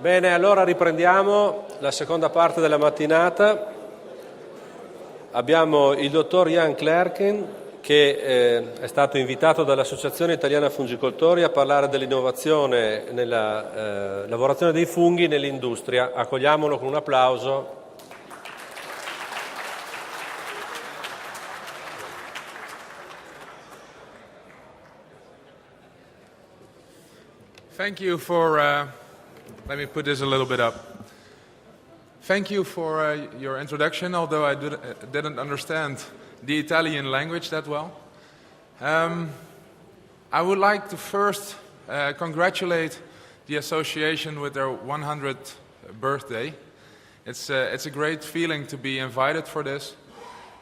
Bene, allora riprendiamo la seconda parte della mattinata. Abbiamo il dottor Jan Klerken, che è stato invitato dall'Associazione Italiana Fungicoltori a parlare dell'innovazione nella lavorazione dei funghi nell'industria. Accogliamolo con un applauso. Thank you for, let me put this a little bit up. Thank you for your introduction, although I didn't understand the Italian language that well. I would like to first congratulate the association with their 100th birthday. It's a great feeling to be invited for this.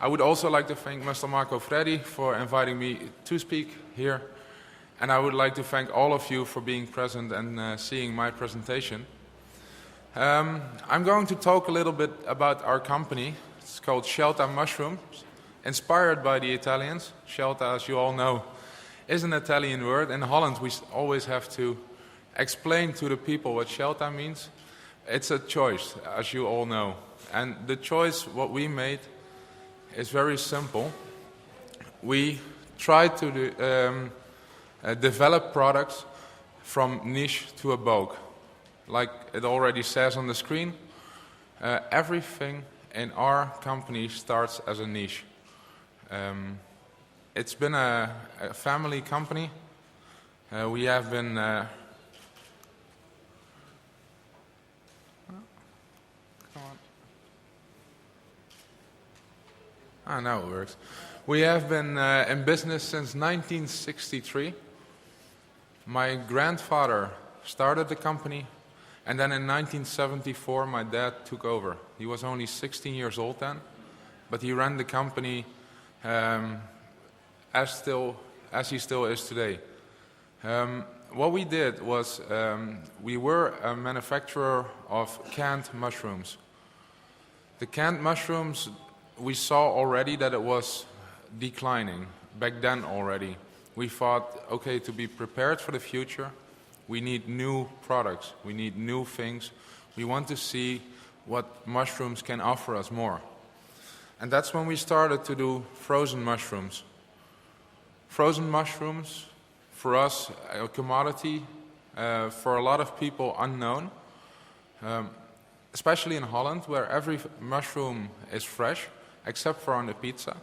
I would also like to thank Mr. Marco Freddi for inviting me to speak here. And I would like to thank all of you for being present and seeing my presentation. I'm going to talk a little bit about our company. It's called Scelta Mushrooms, inspired by the Italians. Scelta, as you all know, is an Italian word. In Holland, we always have to explain to the people what Scelta means. It's a choice, as you all know. And the choice, what we made, is very simple. We try to develop products from niche to a bulk. Like it already says on the screen, everything in our company starts as a niche. It's been a family company. We have been now it works. We have been in business since 1963. My grandfather started the company, and then in 1974 my dad took over. He was only 16 years old then, but he ran the company as he still is today. What we did was we were a manufacturer of canned mushrooms. The canned mushrooms, we saw already that it was declining back then already. We thought, okay, to be prepared for the future, we need new products, we need new things. We want to see what mushrooms can offer us more. And that's when we started to do frozen mushrooms. Frozen mushrooms, for us, a commodity, for a lot of people unknown, especially in Holland, where every mushroom is fresh, except for on the pizza.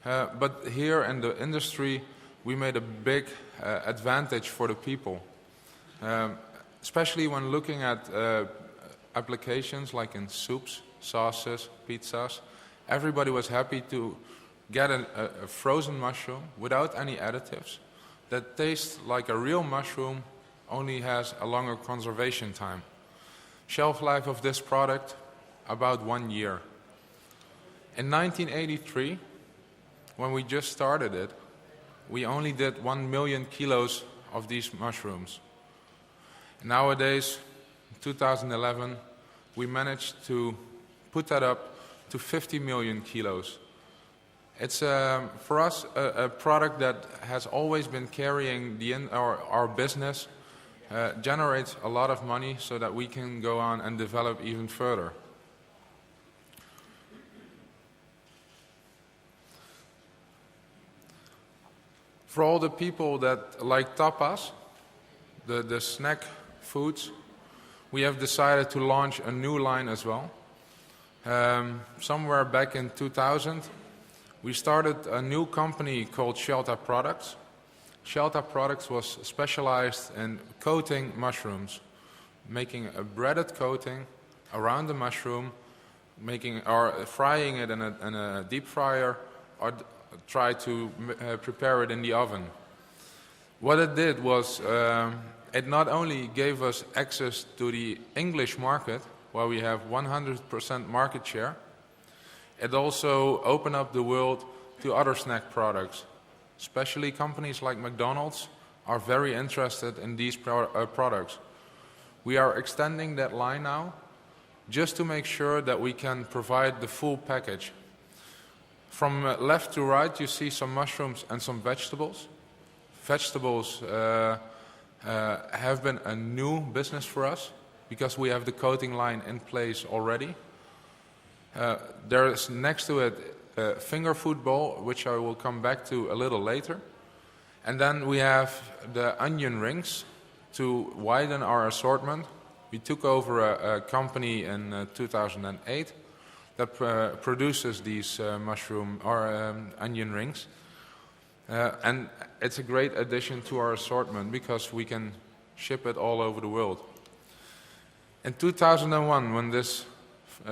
But here in the industry, we made a big advantage for the people, especially when looking at applications like in soups, sauces, pizzas. Everybody was happy to get a frozen mushroom without any additives that tastes like a real mushroom, only has a longer conservation time. Shelf life of this product, about 1 year. In 1983, when we just started it, we only did 1 million kilos of these mushrooms. Nowadays, 2011, we managed to put that up to 50 million kilos. It's, for us, a product that has always been carrying our business, generates a lot of money so that we can go on and develop even further. For all the people that like tapas, the snack foods, we have decided to launch a new line as well. Somewhere back in 2000, we started a new company called Scelta Products. Scelta Products was specialized in coating mushrooms, making a breaded coating around the mushroom, frying it in a deep fryer, or try to prepare it in the oven. What it did was it not only gave us access to the English market, where we have 100% market share, it also opened up the world to other snack products. Especially companies like McDonald's are very interested in these products. We are extending that line now just to make sure that we can provide the full package. From left to right, you see some mushrooms and some vegetables. Vegetables have been a new business for us. because we have the coating line in place already. There is next to it a finger food bowl, which I will come back to a little later. And then we have the onion rings to widen our assortment. We took over a company in 2008 that produces these mushroom or onion rings. And it's a great addition to our assortment because we can ship it all over the world. In 2001, when this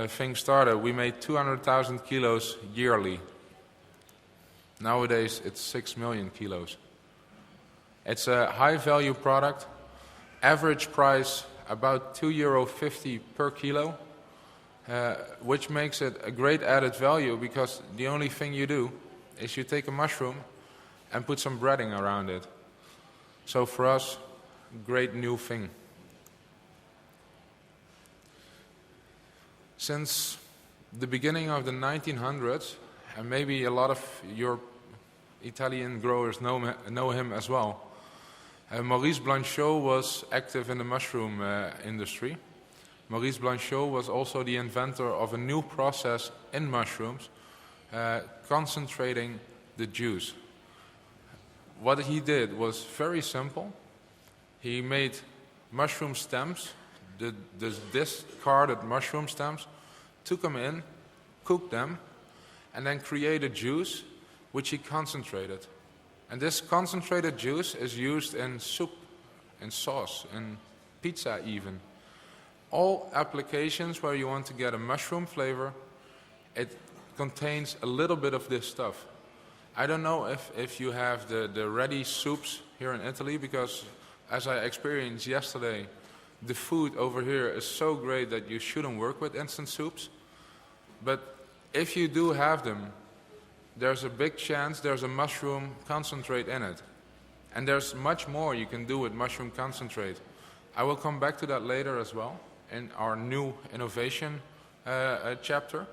thing started, we made 200,000 kilos yearly. Nowadays, it's 6 million kilos. It's a high-value product. Average price about €2.50 per kilo, which makes it a great added value because the only thing you do is you take a mushroom and put some breading around it. So for us, great new thing. Since the beginning of the 1900s, and maybe a lot of your Italian growers know him as well, Maurice Blanchot was active in the mushroom industry. Maurice Blanchot was also the inventor of a new process in mushrooms, concentrating the juice. What he did was very simple. He made mushroom stems, the discarded mushroom stems, took them in, cooked them, and then created juice, which he concentrated. And this concentrated juice is used in soup, in sauce, in pizza even. All applications where you want to get a mushroom flavor, it contains a little bit of this stuff. I don't know if you have the ready soups here in Italy, because as I experienced yesterday, the food over here is so great that you shouldn't work with instant soups. But if you do have them, there's a big chance there's a mushroom concentrate in it. And there's much more you can do with mushroom concentrate. I will come back to that later as well in our new innovation chapter.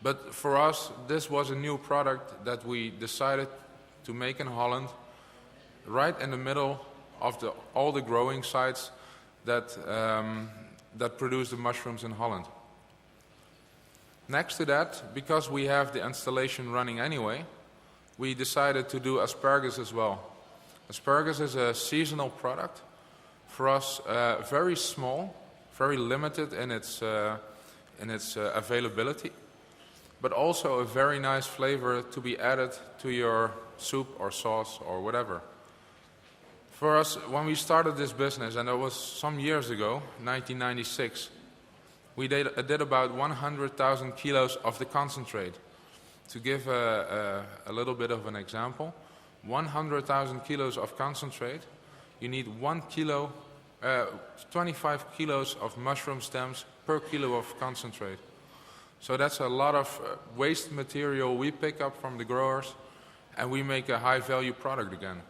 But for us, this was a new product that we decided to make in Holland, right in the middle of all the growing sites that produce the mushrooms in Holland. Next to that, because we have the installation running anyway, we decided to do asparagus as well. Asparagus is a seasonal product. For us, very small, very limited in its availability, but also a very nice flavor to be added to your soup or sauce or whatever. For us, when we started this business, and that was some years ago, 1996, we did about 100,000 kilos of the concentrate. To give a little bit of an example, 100,000 kilos of concentrate, you need 25 kilos of mushroom stems per kilo of concentrate. So that's a lot of waste material we pick up from the growers, and we make a high-value product again.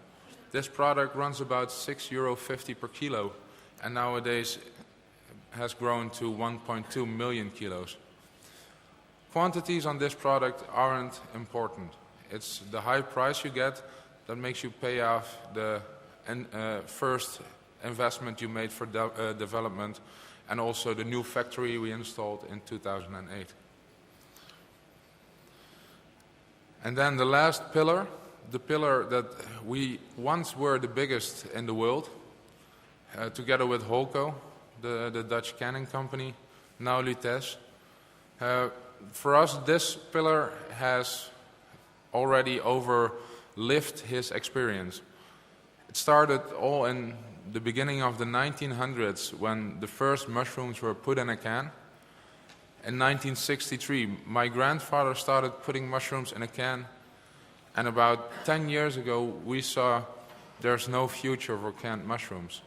This product runs about €6.50 per kilo, and nowadays has grown to 1.2 million kilos. Quantities on this product aren't important. It's the high price you get that makes you pay off the first investment you made for development, and also the new factory we installed in 2008. And then the last pillar, the pillar that we once were the biggest in the world, together with Holco, the Dutch canning company, now Lutèce. For us, this pillar has already overlived his experience. It started all in the beginning of the 1900s when the first mushrooms were put in a can. In 1963, my grandfather started putting mushrooms in a can, and about 10 years ago we saw there's no future for canned mushrooms.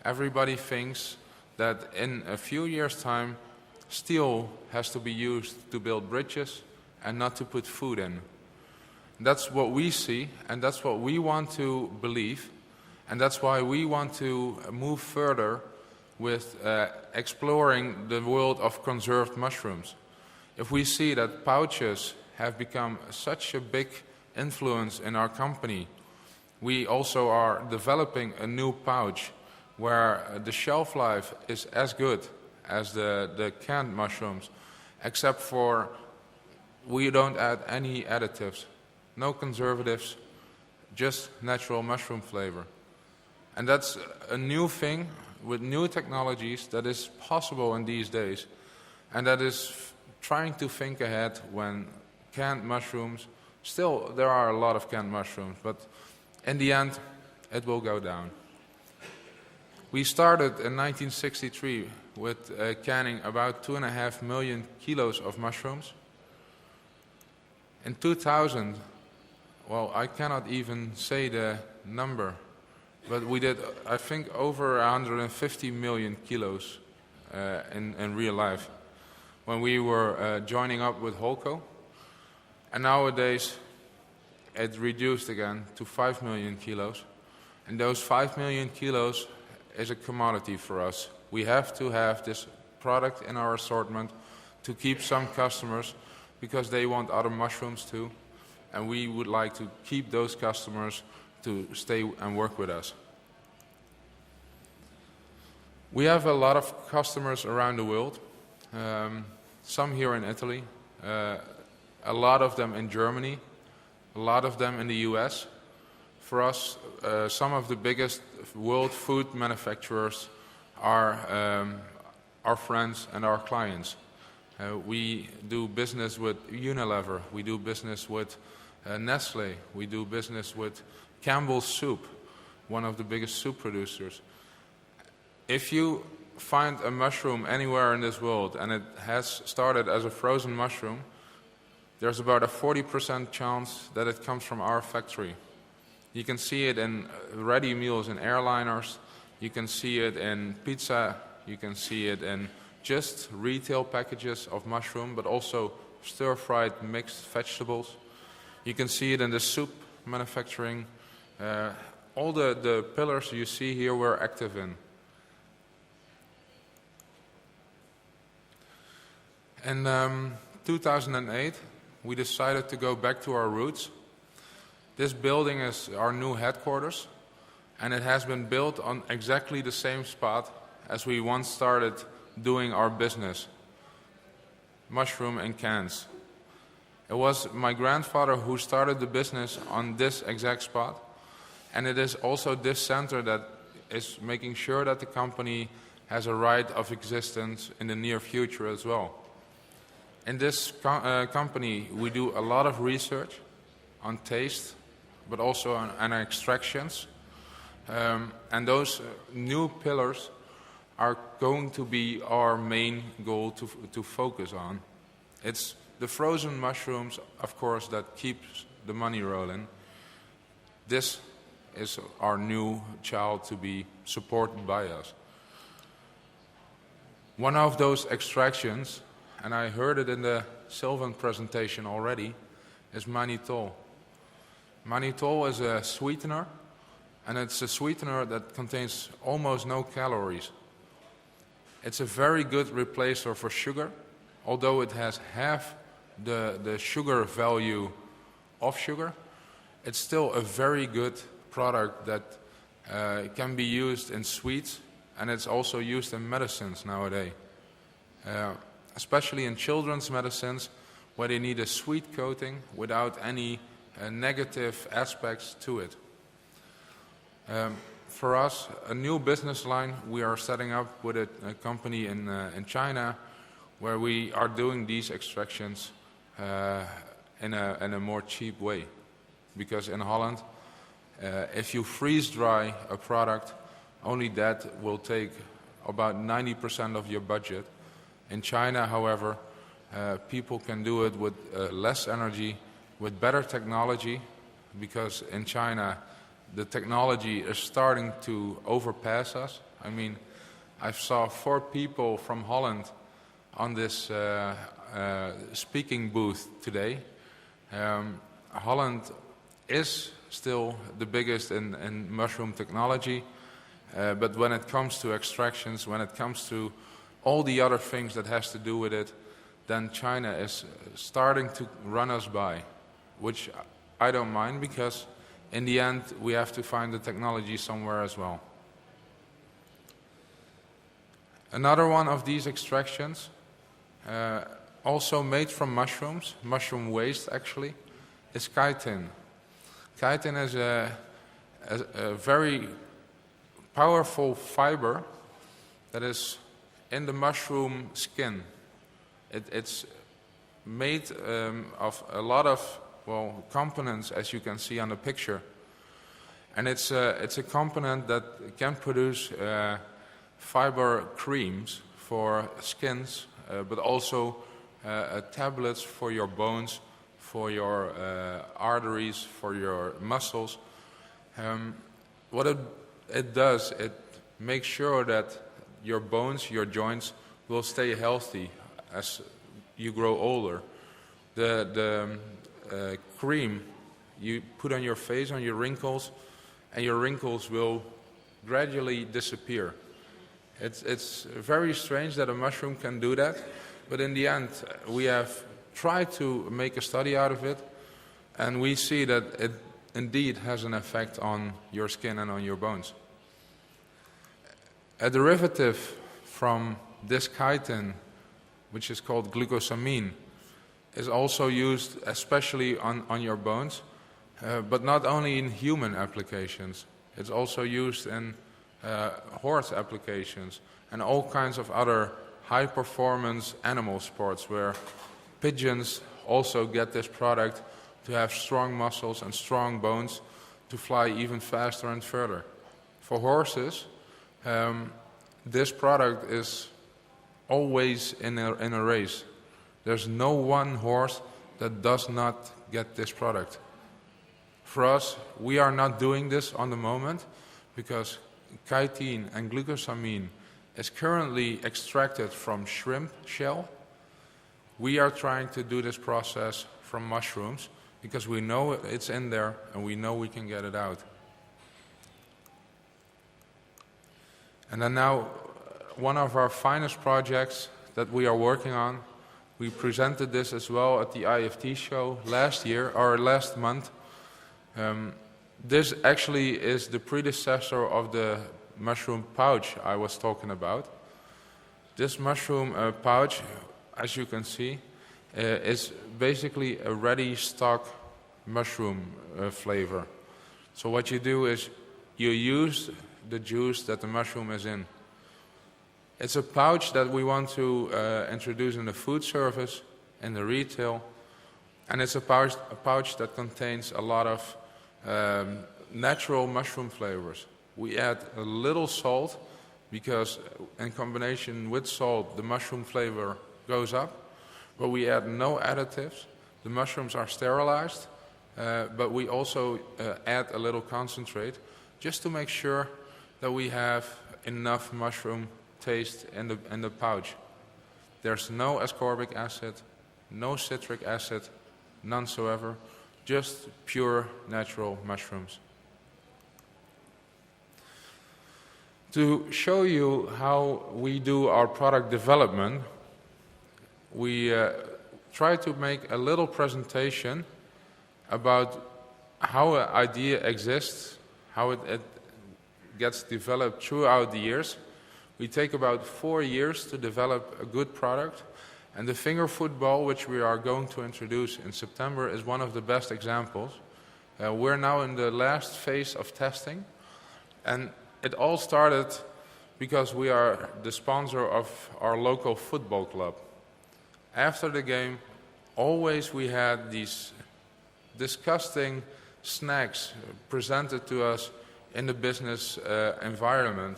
Everybody thinks that in a few years' time, steel has to be used to build bridges and not to put food in. That's what we see, and that's what we want to believe, and that's why we want to move further with exploring the world of conserved mushrooms. If we see that pouches have become such a big influence in our company, we also are developing a new pouch where the shelf life is as good as the canned mushrooms, except for we don't add any additives, no conservatives, just natural mushroom flavor. And that's a new thing with new technologies that is possible in these days, and that is trying to think ahead when canned mushrooms, still there are a lot of canned mushrooms, but in the end it will go down. We started in 1963 with canning about 2.5 million kilos of mushrooms. In 2000, well, I cannot even say the number, but we did, I think, over 150 million kilos in real life when we were joining up with Holco. And nowadays, it reduced again to 5 million kilos. And those 5 million kilos is a commodity for us. We have to have this product in our assortment to keep some customers because they want other mushrooms too. And we would like to keep those customers to stay and work with us. We have a lot of customers around the world, some here in Italy, a lot of them in Germany, a lot of them in the US. For us, some of the biggest world food manufacturers are our friends and our clients. We do business with Unilever, we do business with Nestle, we do business with Campbell's Soup, one of the biggest soup producers. If you find a mushroom anywhere in this world and it has started as a frozen mushroom, there's about a 40% chance that it comes from our factory. You can see it in ready meals in airliners, you can see it in pizza, you can see it in just retail packages of mushroom, but also stir-fried mixed vegetables. You can see it in the soup manufacturing. All the pillars you see here we're active in. In 2008, we decided to go back to our roots. This building is our new headquarters, and it has been built on exactly the same spot as we once started doing our business, mushroom and cans. It was my grandfather who started the business on this exact spot, and it is also this center that is making sure that the company has a right of existence in the near future as well. In this company, we do a lot of research on taste, but also on extractions. And those new pillars are going to be our main goal to focus on. It's the frozen mushrooms, of course, that keeps the money rolling. This is our new child to be supported by us. One of those extractions, and I heard it in the Sylvan presentation already, is mannitol. Mannitol is a sweetener, and it's a sweetener that contains almost no calories. It's a very good replacer for sugar, although it has half the sugar value of sugar. It's still a very good product that can be used in sweets, and it's also used in medicines nowadays. Especially in children's medicines, where they need a sweet coating without any negative aspects to it. For us, a new business line we are setting up with a company in China, where we are doing these extractions in a more cheap way. Because in Holland, if you freeze dry a product, only that will take about 90% of your budget. In China, however, people can do it with less energy, with better technology, because in China the technology is starting to overpass us. I mean, I saw 4 people from Holland on this speaking booth today. Holland is still the biggest in mushroom technology, but when it comes to extractions, when it comes to all the other things that has to do with it, then China is starting to run us by, which I don't mind, because in the end we have to find the technology somewhere as well. Another one of these extractions, also made from mushrooms, mushroom waste actually, is chitin. Chitin is a very powerful fiber that is in the mushroom skin. It's made of a lot of components, as you can see on the picture, and it's a component that can produce fiber creams for skins, but also tablets for your bones, for your arteries, for your muscles. What it does, it makes sure that your bones, your joints will stay healthy as you grow older. The cream you put on your face, on your wrinkles, and your wrinkles will gradually disappear. It's very strange that a mushroom can do that, but in the end we have tried to make a study out of it, and we see that it indeed has an effect on your skin and on your bones. A derivative from this chitin, which is called glucosamine, is also used especially on your bones, but not only in human applications. It's also used in horse applications and all kinds of other high-performance animal sports where pigeons also get this product to have strong muscles and strong bones to fly even faster and further. For horses, this product is always in a race. There's no one horse that does not get this product. For us, we are not doing this on the moment because chitin and glucosamine is currently extracted from shrimp shell. We are trying to do this process from mushrooms because we know it's in there and we know we can get it out. And then now, one of our finest projects that we are working on, we presented this as well at the IFT show last month. This actually is the predecessor of the mushroom pouch I was talking about. This mushroom pouch, as you can see, is basically a ready stock mushroom flavor. So what you do is you use the juice that the mushroom is in. It's a pouch that we want to introduce in the food service, in the retail, and it's a pouch that contains a lot of natural mushroom flavors. We add a little salt because in combination with salt the mushroom flavor goes up, but we add no additives. The mushrooms are sterilized, but we also add a little concentrate just to make sure that we have enough mushroom taste in the pouch. There's no ascorbic acid, no citric acid, none soever, just pure natural mushrooms. To show you how we do our product development, we try to make a little presentation about how an idea exists, how it gets developed throughout the years. We take about 4 years to develop a good product, and the finger football, which we are going to introduce in September, is one of the best examples. We're now in the last phase of testing, and it all started because we are the sponsor of our local football club. After the game, always we had these disgusting snacks presented to us in the business environment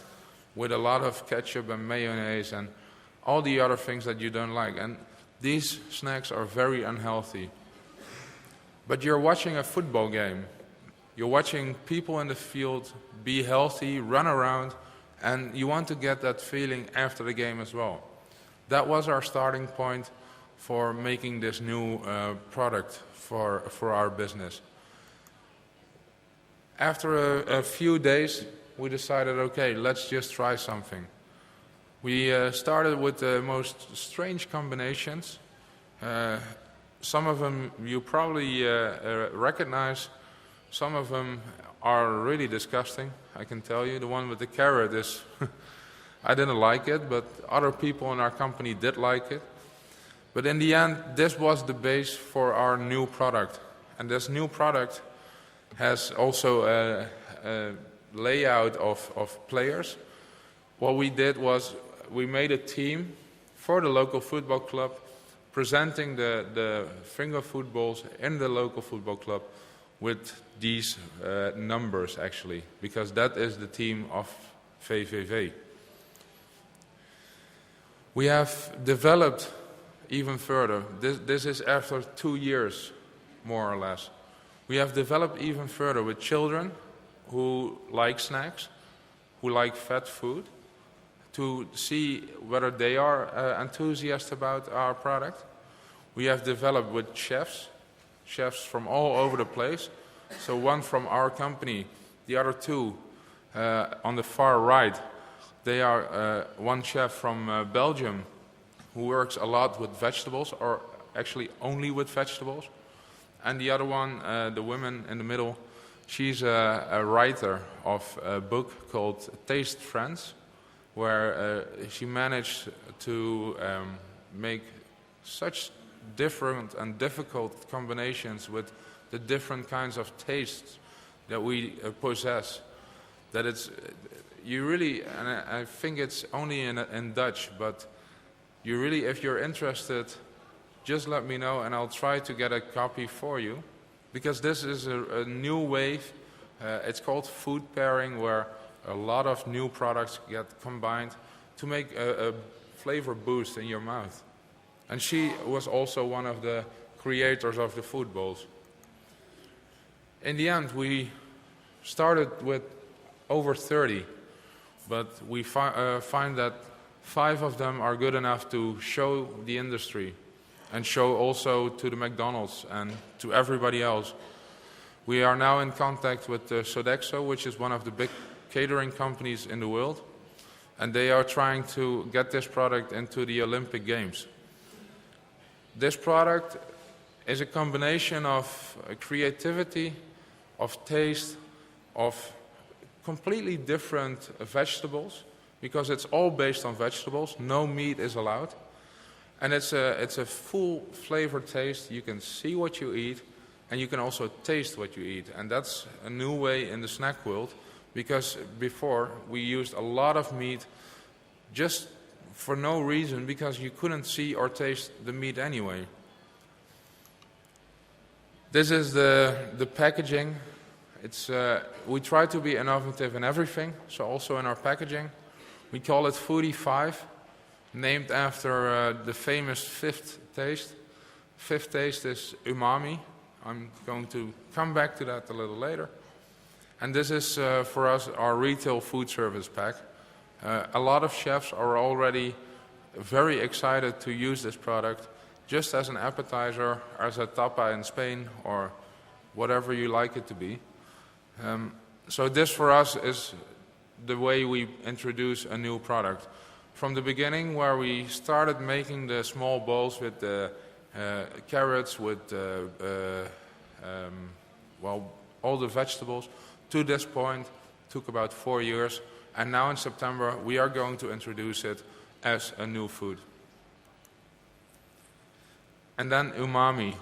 with a lot of ketchup and mayonnaise and all the other things that you don't like. And these snacks are very unhealthy. But you're watching a football game. You're watching people in the field be healthy, run around, and you want to get that feeling after the game as well. That was our starting point for making this new product for our business. After a few days, we decided, okay, let's just try something. We started with the most strange combinations. Some of them you probably recognize. Some of them are really disgusting, I can tell you. The one with the carrot is I didn't like it, but other people in our company did like it. But in the end, this was the base for our new product. And this new product has also a layout of players. What we did was we made a team for the local football club, presenting the finger footballs in the local football club with these numbers, actually, because that is the team of VVV. We have developed even further. This is after 2 years, more or less. We have developed even further with children who like snacks, who like fat food, to see whether they are enthusiastic about our product. We have developed with chefs from all over the place. So one from our company, the other two on the far right, they are one chef from Belgium who works a lot with vegetables, or actually only with vegetables. And the other one, the woman in the middle, she's a writer of a book called Taste Friends, where she managed to make such different and difficult combinations with the different kinds of tastes that we possess, that it's, you really, and I think it's only in Dutch, but you really, if you're interested, just let me know and I'll try to get a copy for you, because this is a new wave. It's called food pairing, where a lot of new products get combined to make a flavor boost in your mouth. And she was also one of the creators of the food bowls. In the end, we started with over 30, but we find that 5 of them are good enough to show the industry and show also to the McDonald's and to everybody else. We are now in contact with Sodexo, which is one of the big catering companies in the world, and they are trying to get this product into the Olympic Games. This product is a combination of creativity, of taste, of completely different vegetables, because it's all based on vegetables. No meat is allowed. And it's a full flavor taste. You can see what you eat, and you can also taste what you eat. And that's a new way in the snack world, because before we used a lot of meat just for no reason, because you couldn't see or taste the meat anyway. This is the packaging. We try to be innovative in everything, so also in our packaging. We call it Foodie 5, named after the famous fifth taste. Fifth taste is umami. I'm going to come back to that a little later. And this is, for us, our retail food service pack. A lot of chefs are already very excited to use this product just as an appetizer, as a tapa in Spain, or whatever you like it to be. So this, for us, is the way we introduce a new product. From the beginning, where we started making the small bowls with the carrots, with all the vegetables, to this point took about 4 years, and now in September we are going to introduce it as a new food. And then umami.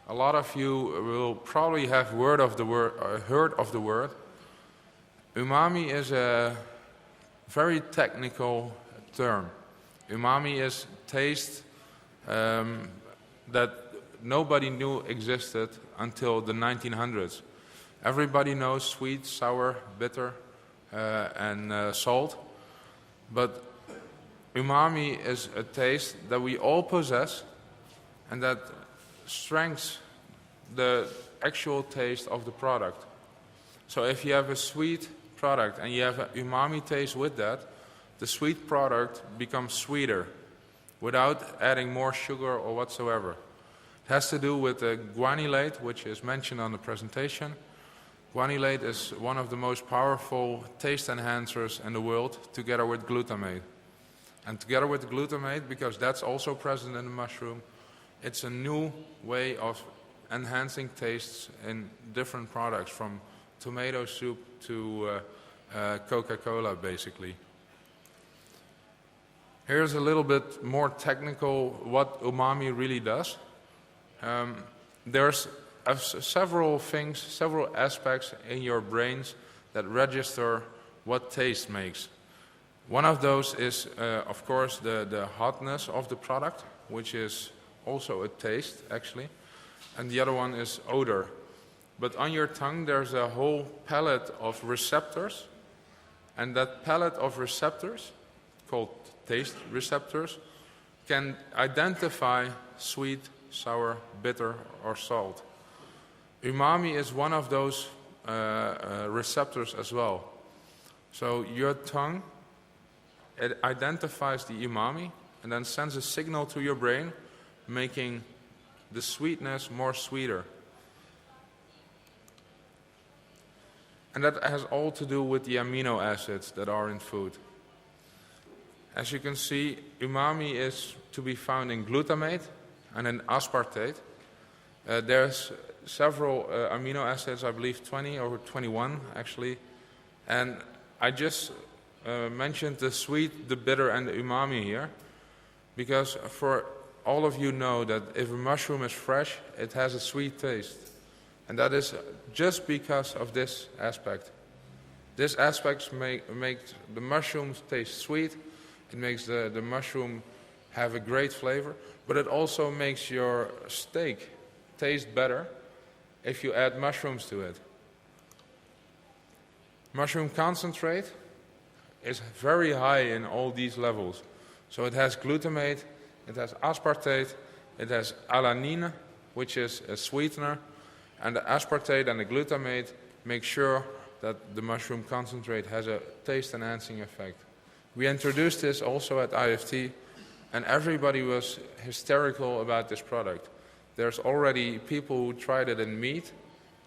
A lot of you will probably have heard of the word. Umami is a very technical term. Umami is taste that nobody knew existed until the 1900s. Everybody knows sweet, sour, bitter, and salt. But umami is a taste that we all possess, and that strengthens the actual taste of the product. So if you have a sweet product and you have an umami taste with that, the sweet product becomes sweeter without adding more sugar or whatsoever. It has to do with the guanylate, which is mentioned on the presentation. Guanylate is one of the most powerful taste enhancers in the world, together with glutamate. And together with glutamate, because that's also present in the mushroom, it's a new way of enhancing tastes in different products, from tomato soup to Coca-Cola, basically. Here's a little bit more technical what umami really does. There's several things, several aspects in your brains that register what taste makes. One of those is, of course, the hotness of the product, which is also a taste, actually. And the other one is odor. But on your tongue, there's a whole palette of receptors. And that palette of receptors, called taste receptors, can identify sweet, sour, bitter, or salt. Umami is one of those receptors as well. So your tongue, it identifies the umami and then sends a signal to your brain, making the sweetness more sweeter. And that has all to do with the amino acids that are in food. As you can see, umami is to be found in glutamate and in aspartate. There's several amino acids, I believe 20 or 21 actually. And I just mentioned the sweet, the bitter, and the umami here, because for all of you know that if a mushroom is fresh, it has a sweet taste. And that is just because of this aspect. This aspect makes the mushrooms taste sweet. It makes the mushroom have a great flavor, but it also makes your steak taste better if you add mushrooms to it. Mushroom concentrate is very high in all these levels. So it has glutamate, it has aspartate, it has alanine, which is a sweetener, and the aspartate and the glutamate make sure that the mushroom concentrate has a taste-enhancing effect. We introduced this also at IFT, and everybody was hysterical about this product. There's already people who tried it in meat,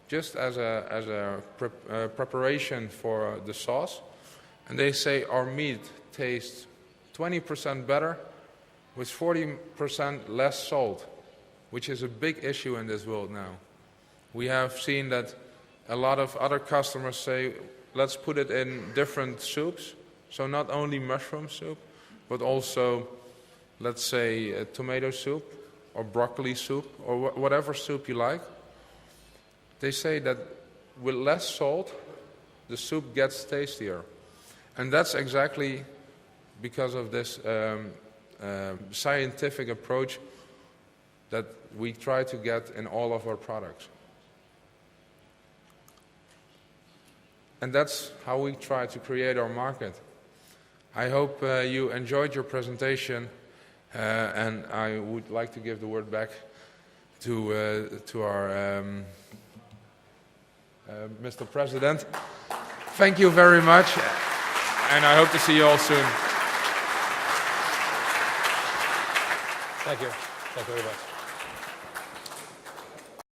just as a preparation for the sauce, and they say our meat tastes 20% better with 40% less salt, which is a big issue in this world now. We have seen that a lot of other customers say, let's put it in different soups, so not only mushroom soup, but also, let's say, a tomato soup or broccoli soup or whatever soup you like. They say that with less salt, the soup gets tastier. And that's exactly because of this scientific approach that we try to get in all of our products. And that's how we try to create our market. I hope you enjoyed your presentation, and I would like to give the word back to our Mr. President. Thank you very much, and I hope to see you all soon. Thank you. Thank you very much.